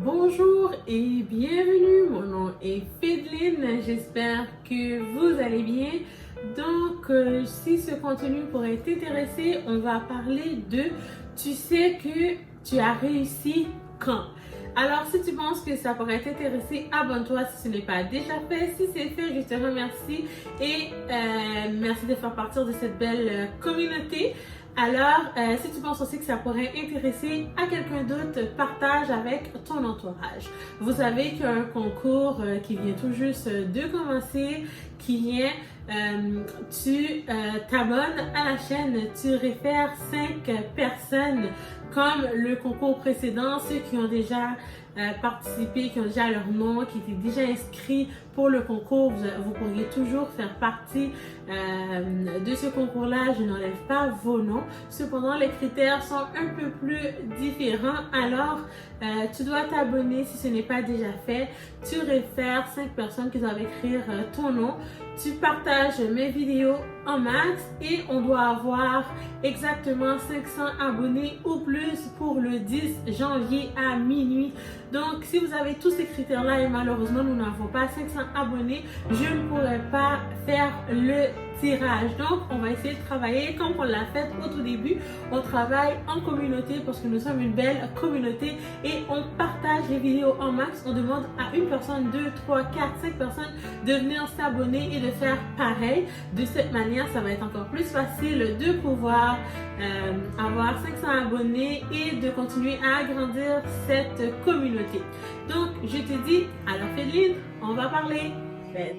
Bonjour et bienvenue, mon nom est Fédeline, j'espère que vous allez bien. Donc, si ce contenu pourrait t'intéresser, on va parler de tu sais que tu as réussi quand? Alors, si tu penses que ça pourrait t'intéresser, abonne-toi si ce n'est pas déjà fait. Si c'est fait, je te remercie et merci de faire partie de cette belle communauté. Alors, si tu penses aussi que ça pourrait intéresser à quelqu'un d'autre, partage avec ton entourage. Vous savez qu'il y a un concours qui vient tout juste de commencer, qui vient, tu t'abonnes à la chaîne, tu réfères 5 personnes comme le concours précédent, ceux qui ont déjà participé, qui ont déjà leur nom, qui étaient déjà inscrits pour le concours, vous pourriez toujours faire partie de ce concours-là. Je n'enlève pas vos noms. Cependant, les critères sont un peu plus différents. Alors, tu dois t'abonner si ce n'est pas déjà fait. Tu réfères 5 personnes qui doivent écrire ton nom. Tu partages mes vidéos en max et on doit avoir exactement 500 abonnés ou plus pour le 10 janvier à minuit. Donc, si vous avez tous ces critères-là et malheureusement, nous n'avons pas 500 abonnés, je ne pourrai pas faire le tirage. Donc, on va essayer de travailler comme on l'a fait au tout début. On travaille en communauté parce que nous sommes une belle communauté et on partage les vidéos en max. On demande à une personne, 2, 3, 4, 5 personnes de venir s'abonner et de faire pareil. De cette manière, ça va être encore plus facile de pouvoir avoir 500 abonnés et de continuer à agrandir cette communauté. Donc, je te dis, alors Fédeline, on va parler fête.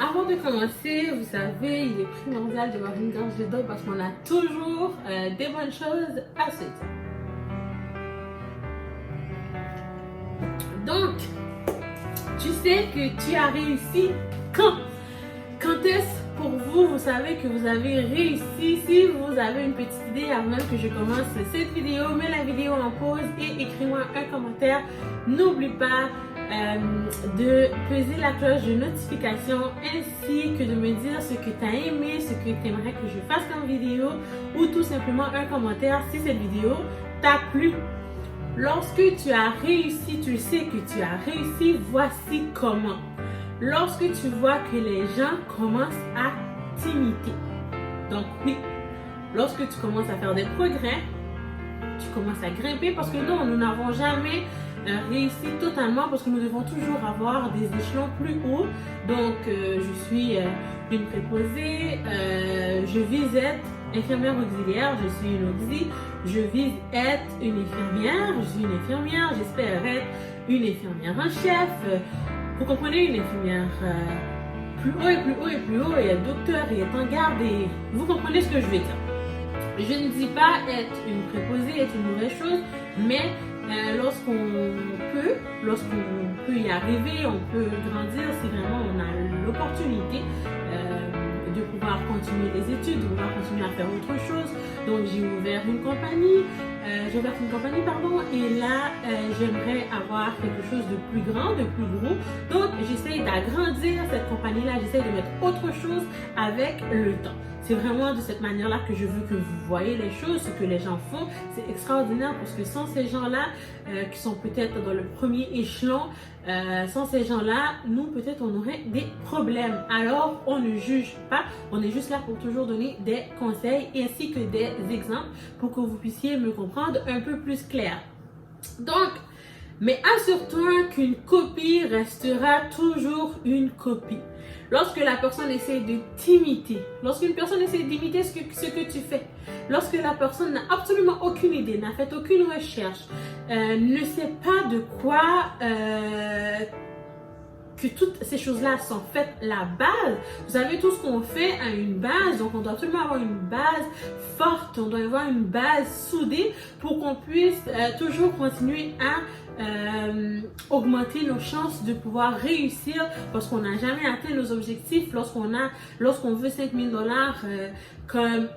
Avant de commencer, vous savez, il est primordial d'avoir une gorge de dos parce qu'on a toujours des bonnes choses à se dire. Donc, tu sais que tu as réussi quand? Quand est-ce pour vous, vous savez que vous avez réussi? Si vous avez une petite idée avant même que je commence cette vidéo, mets la vidéo en pause et écris-moi un commentaire. N'oublie pas de peser la cloche de notification ainsi que de me dire ce que tu as aimé, ce que tu aimerais que je fasse comme vidéo ou tout simplement un commentaire si cette vidéo t'a plu. Lorsque tu as réussi, tu sais que tu as réussi, voici comment. Lorsque tu vois que les gens commencent à t'imiter. Donc oui, lorsque tu commences à faire des progrès, tu commences à grimper parce que non, nous n'avons jamais réussi totalement parce que nous devons toujours avoir des échelons plus hauts. Donc, je suis une préposée, je vise être infirmière auxiliaire, je suis une auxi, je vise être une infirmière, je suis une infirmière, j'espère être une infirmière en chef. Vous comprenez, une infirmière plus haut et plus haut et plus haut, et être docteur et être en garde, et vous comprenez ce que je veux dire. Je ne dis pas être une préposée, être une mauvaise chose, mais lorsqu'on peut y arriver, on peut grandir si vraiment on a l'opportunité de pouvoir continuer les études, de pouvoir continuer à faire autre chose. Donc j'ai ouvert une compagnie, et là j'aimerais avoir quelque chose de plus grand, de plus gros. Donc j'essaye d'agrandir cette compagnie-là, j'essaye de mettre autre chose avec le temps. C'est vraiment de cette manière-là que je veux que vous voyez les choses, ce que les gens font. C'est extraordinaire parce que sans ces gens-là, qui sont peut-être dans le premier échelon, sans ces gens-là, nous peut-être on aurait des problèmes. Alors on ne juge pas, on est juste là pour toujours donner des conseils ainsi que des exemples pour que vous puissiez me comprendre un peu plus clair. Donc, mais assure-toi qu'une copie restera toujours une copie. Lorsque la personne essaie de t'imiter, lorsqu'une personne essaie d'imiter ce que tu fais, lorsque la personne n'a absolument aucune idée, n'a fait aucune recherche, ne sait pas de quoi que toutes ces choses-là sont faites, la base. Vous savez, tout ce qu'on fait a une base, donc on doit absolument avoir une base forte, on doit avoir une base soudée pour qu'on puisse toujours continuer à augmenter nos chances de pouvoir réussir parce qu'on n'a jamais atteint nos objectifs lorsqu'on veut 5 000 $, comme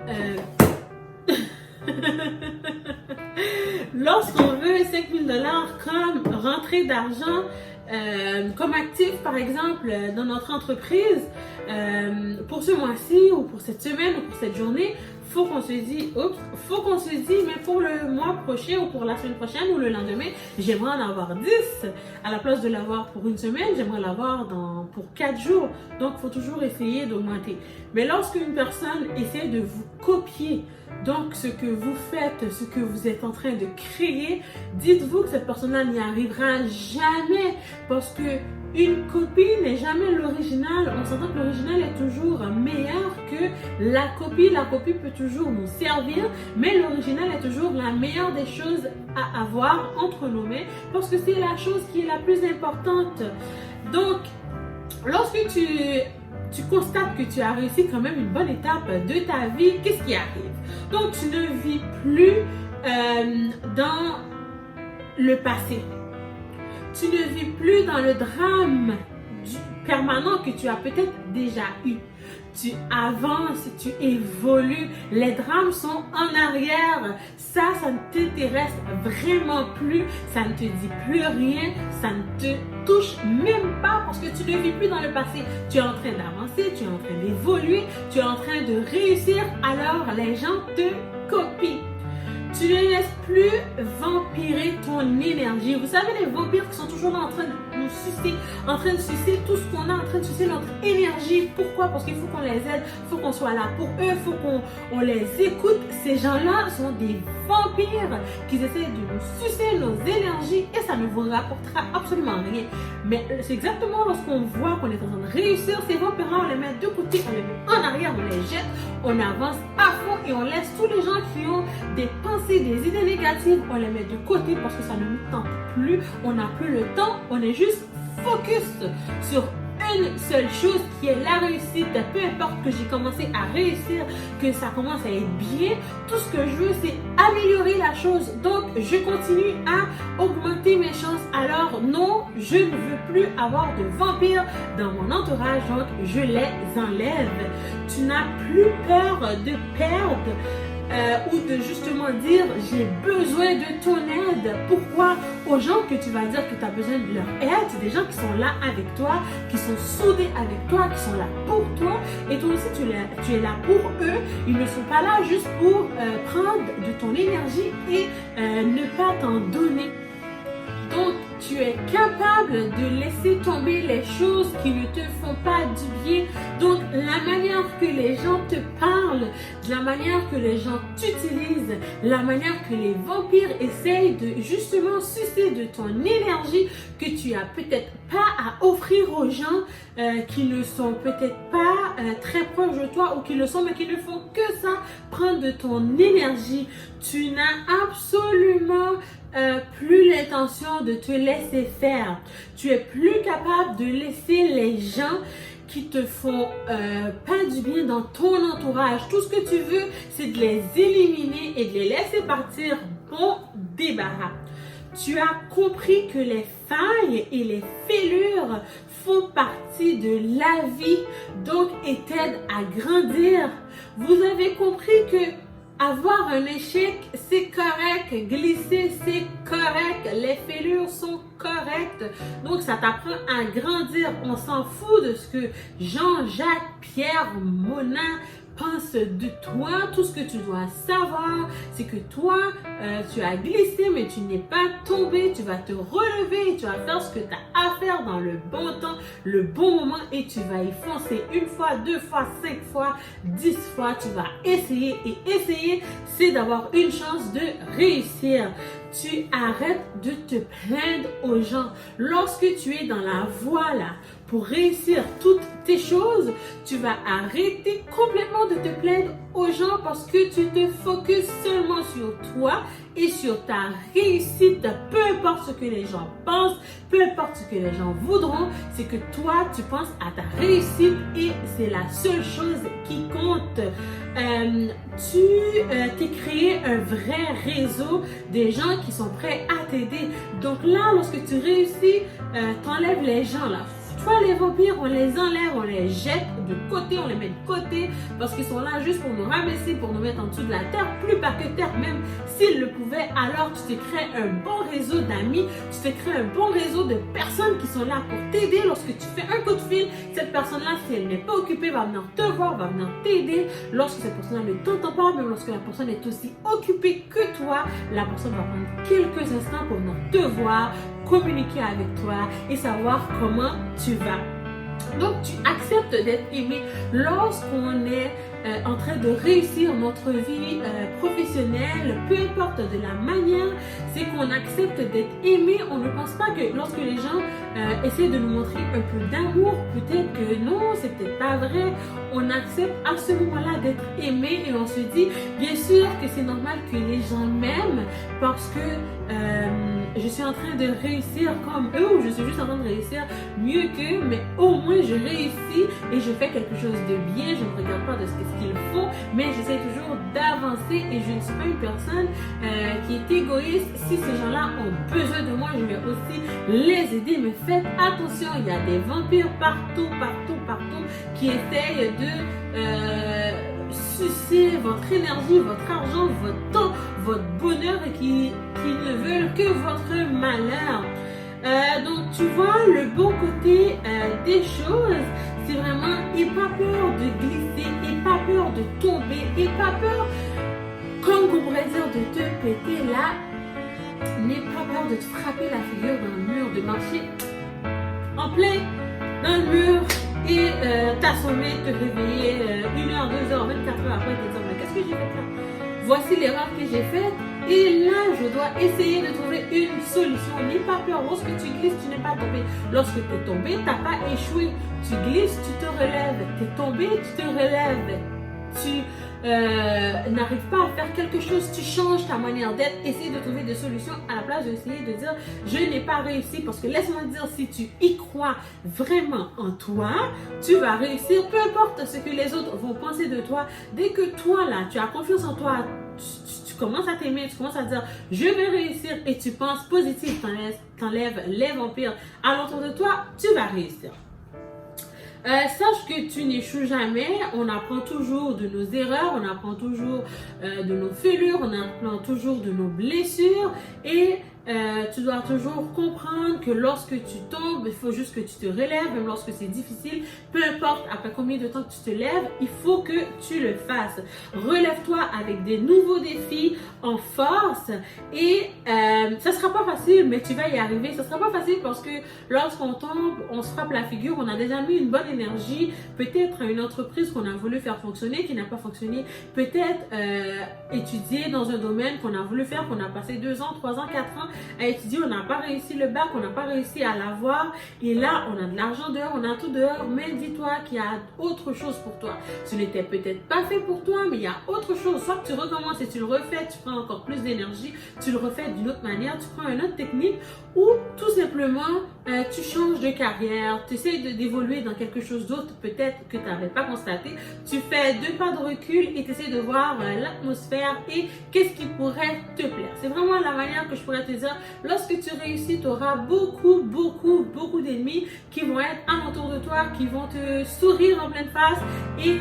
lorsqu'on veut 5 000 $ comme rentrée d'argent comme actif par exemple dans notre entreprise pour ce mois-ci ou pour cette semaine ou pour cette journée, faut qu'on se dise, mais pour le mois prochain ou pour la semaine prochaine ou le lendemain, j'aimerais en avoir 10. À la place de l'avoir pour une semaine, j'aimerais l'avoir pour 4 jours. Donc, il faut toujours essayer d'augmenter. Mais lorsque une personne essaie de vous copier, donc ce que vous faites, ce que vous êtes en train de créer, dites-vous que cette personne-là n'y arrivera jamais parce que une copie n'est jamais l'original. On s'entend que l'original est toujours meilleur que la copie. La copie peut toujours nous servir, mais l'original est toujours la meilleure des choses à avoir entre nos mains parce que c'est la chose qui est la plus importante. Donc, lorsque tu constates que tu as réussi quand même une bonne étape de ta vie, qu'est-ce qui arrive? Donc, tu ne vis plus dans le passé. Tu ne vis plus dans le drame permanent que tu as peut-être déjà eu. Tu avances, tu évolues, les drames sont en arrière. Ça ne t'intéresse vraiment plus, ça ne te dit plus rien, ça ne te touche même pas parce que tu ne vis plus dans le passé. Tu es en train d'avancer, tu es en train d'évoluer, tu es en train de réussir, alors les gens te copient. Tu ne laisses plus vampirer ton énergie. Vous savez, les vampires qui sont toujours là en train de nous sucer, en train de sucer tout ce qu'on a, en train de sucer notre énergie. Pourquoi? Parce qu'il faut qu'on les aide, il faut qu'on soit là pour eux, il faut qu'on les écoute. Ces gens-là sont des vampires qui essaient de nous sucer nos énergies et ça ne vous rapportera absolument rien. Mais c'est exactement lorsqu'on voit qu'on est en train de réussir, ces vampires-là, on les met de côté, on les met en arrière, on les jette, on avance à fond et on laisse tous les gens qui ont des pensées, des idées négatives, on les met de côté parce que ça ne nous tente plus, on n'a plus le temps, on est juste focus sur une seule chose qui est la réussite. Peu importe que j'ai commencé à réussir, que ça commence à être bien, tout ce que je veux c'est améliorer la chose. Donc je continue à augmenter mes chances. Alors non, je ne veux plus avoir de vampires dans mon entourage, donc je les enlève. Tu n'as plus peur de perdre ou de justement dire j'ai besoin de ton aide. Pourquoi? Aux gens que tu vas dire que tu as besoin de leur aide, c'est des gens qui sont là avec toi, qui sont soudés avec toi, qui sont là pour toi et toi aussi tu es là pour eux. Ils ne sont pas là juste pour prendre de ton énergie et ne pas t'en donner. Donc, tu es capable de laisser tomber les choses qui ne te font pas du bien. Donc, la manière que les gens te parlent, la manière que les gens t'utilisent, la manière que les vampires essayent de justement sucer de ton énergie que tu as peut-être pas à offrir aux gens qui ne sont peut-être pas très proches de toi ou qui le sont mais qui ne font que ça, prendre de ton énergie. Tu n'as absolument plus l'intention de te laisser faire. Tu es plus capable de laisser les gens qui te font pas du bien dans ton entourage. Tout ce que tu veux, c'est de les éliminer et de les laisser partir. Bon débarras. Tu as compris que les failles et les fêlures font partie de la vie, donc et t'aident à grandir. Vous avez compris que avoir un échec, c'est correct. Glisser, c'est correct. Les fêlures sont correctes. Donc, ça t'apprend à grandir. On s'en fout de ce que Jean-Jacques, Pierre, Mona pense de toi. Tout ce que tu dois savoir, c'est que toi, tu as glissé, mais tu n'es pas tombé. Tu vas te relever et tu vas faire ce que tu as à faire dans le bon temps, le bon moment et tu vas y foncer une fois, 2 fois, 5 fois, 10 fois. Tu vas essayer et essayer, c'est d'avoir une chance de réussir. Tu arrêtes de te plaindre aux gens. Lorsque tu es dans la voie là, pour réussir toutes tes choses, tu vas arrêter complètement de te plaindre aux gens parce que tu te focuses seulement sur toi et sur ta réussite. Peu importe ce que les gens pensent, peu importe ce que les gens voudront, c'est que toi, tu penses à ta réussite et c'est la seule chose qui compte. Tu t'es créé un vrai réseau des gens qui sont prêts à t'aider. Donc là, lorsque tu réussis, t'enlèves les gens là. fois, les vampires, on les enlève, on les jette de côté, on les met de côté parce qu'ils sont là juste pour nous rabaisser, pour nous mettre en dessous de la terre, plus bas que terre, même s'ils le pouvaient. Alors tu te crées un bon réseau d'amis, tu te crées un bon réseau de personnes qui sont là pour t'aider. Lorsque tu fais un coup de fil, cette personne-là, si elle n'est pas occupée, va venir te voir, va venir t'aider. Lorsque cette personne-là ne t'entend pas, même lorsque la personne est aussi occupée que toi, la personne va prendre quelques instants pour venir te voir, communiquer avec toi et savoir comment tu vas. Donc, tu acceptes d'être aimé lorsqu'on est en train de réussir notre vie professionnelle, peu importe de la manière, c'est qu'on accepte d'être aimé. On ne pense pas que lorsque les gens essaient de nous montrer un peu d'amour, peut-être que non, c'est peut-être pas vrai. On accepte à ce moment-là d'être aimé et on se dit, bien sûr que c'est normal que les gens m'aiment parce que je suis en train de réussir comme eux ou je suis juste en train de réussir mieux qu'eux, mais au moins je réussis et je fais quelque chose de bien. Je ne regarde pas de ce qu'il faut, mais j'essaie toujours d'avancer et je ne suis pas une personne qui est égoïste. Si ces gens-là ont besoin de moi, je vais aussi les aider. Mais faites attention, il y a des vampires partout qui essayent de sucer votre énergie, votre argent, votre temps, votre bonheur et qui ne veulent que votre malheur. Donc tu vois le bon côté des choses, c'est vraiment n'aie pas peur de glisser, n'aie pas peur de tomber, n'aie pas peur, comme on pourrait dire, de te péter là, n'aie pas peur de te frapper la figure dans le mur, de marcher en plein dans le mur et t'assommer, te réveiller 1 heure, 2 heures, 24 heures après et te dire mais qu'est-ce que j'ai fait là? Voici l'erreur que j'ai faite. Et là, je dois essayer de trouver une solution. N'aie pas peur. Lorsque tu glisses, tu n'es pas tombé. Lorsque tu es tombé, tu n'as pas échoué. Tu glisses, tu te relèves. Tu es tombé, tu te relèves. Tu n'arrives pas à faire quelque chose, tu changes ta manière d'être. Essaye de trouver des solutions à la place d'essayer de dire je n'ai pas réussi. Parce que laisse-moi te dire, si tu y crois vraiment en toi, tu vas réussir. Peu importe ce que les autres vont penser de toi. Dès que toi, là, tu as confiance en toi, tu commences à t'aimer, tu commences à dire je vais réussir et tu penses positif, t'enlèves les vampires alentour de toi, tu vas réussir. Sache que tu n'échoues jamais, on apprend toujours de nos erreurs, on apprend toujours de nos fêlures, on apprend toujours de nos blessures et tu dois toujours comprendre que lorsque tu tombes, il faut juste que tu te relèves, même lorsque c'est difficile, peu importe après combien de temps que tu te lèves, il faut que tu le fasses. Relève-toi avec des nouveaux défis en force et ça sera pas facile, mais tu vas y arriver. Ça sera pas facile parce que lorsqu'on tombe, on se frappe la figure, on a déjà mis une bonne énergie, peut-être une entreprise qu'on a voulu faire fonctionner, qui n'a pas fonctionné, peut-être étudier dans un domaine qu'on a voulu faire, qu'on a passé 2 ans, 3 ans, 4 ans à étudier, on n'a pas réussi le bac, on n'a pas réussi à l'avoir et là on a de l'argent dehors, on a tout dehors, mais dis-toi qu'il y a autre chose pour toi. Ce n'était peut-être pas fait pour toi, mais il y a autre chose. Soit tu recommences et tu le refais, tu prends encore plus d'énergie, tu le refais d'une autre manière, tu prends une autre technique ou tout simplement tu changes de carrière, tu essaies d'évoluer dans quelque chose d'autre peut-être que tu n'avais pas constaté, tu fais 2 pas de recul et tu essaies de voir l'atmosphère et qu'est-ce qui pourrait te plaire. C'est vraiment la manière que je pourrais te dire, lorsque tu réussis, tu auras beaucoup d'ennemis qui vont être alentour de toi, qui vont te sourire en pleine face et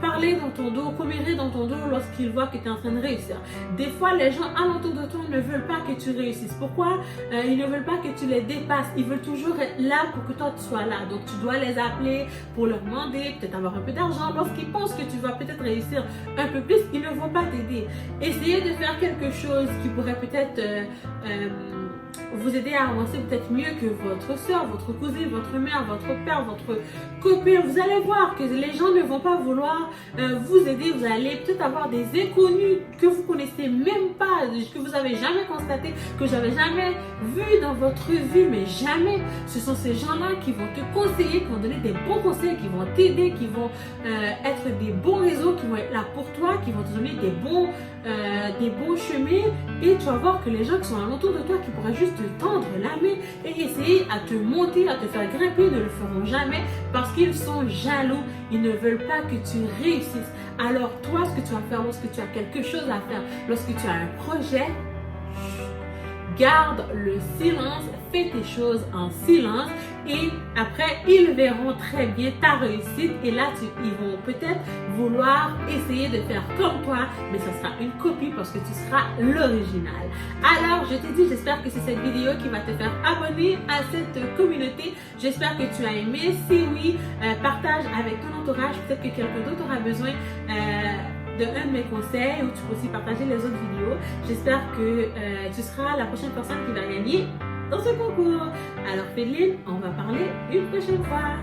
parler dans ton dos, commérer dans ton dos lorsqu'ils voient que tu es en train de réussir. Des fois, les gens alentour de toi ne veulent pas que tu réussisses. Pourquoi? Ils ne veulent pas que tu les dépasses. Ils veulent toujours être là pour que toi tu sois là. Donc, tu dois les appeler pour leur demander, peut-être avoir un peu d'argent. Lorsqu'ils pensent que tu vas peut-être réussir un peu plus, ils ne vont pas t'aider. Essayez de faire quelque chose qui pourrait peut-être vous aider à avancer peut-être mieux que votre soeur, votre cousine, votre mère, votre père, votre copain. Vous allez voir que les gens ne vont pas vouloir vous aider. Vous allez peut-être avoir des inconnus que vous connaissez même pas, que vous avez jamais constaté, que vous n'avez jamais vu dans votre vie, mais jamais. Ce sont ces gens-là qui vont te conseiller, qui vont donner des bons conseils, qui vont t'aider, qui vont être des bons réseaux, qui vont être là pour toi, qui vont te donner des bons chemins et tu vas voir que les gens qui sont alentour de toi qui pourraient juste te tendre la main et essayer à te monter, à te faire grimper, ne le feront jamais parce qu'ils sont jaloux, ils ne veulent pas que tu réussisses. Alors toi, ce que tu vas faire lorsque tu as quelque chose à faire, lorsque tu as un projet, garde le silence, fais tes choses en silence et après ils verront très bien ta réussite et là ils vont peut-être vouloir essayer de faire comme toi, mais ça sera une copie parce que tu seras l'original. Alors je te dis, j'espère que c'est cette vidéo qui va te faire abonner à cette communauté. J'espère que tu as aimé. Si oui, partage avec ton entourage, peut-être que quelqu'un d'autre aura besoin d'un de mes conseils ou tu peux aussi partager les autres vidéos. J'espère que tu seras la prochaine personne qui va gagner dans ce concours. Alors Fedeline, on va parler une prochaine fois.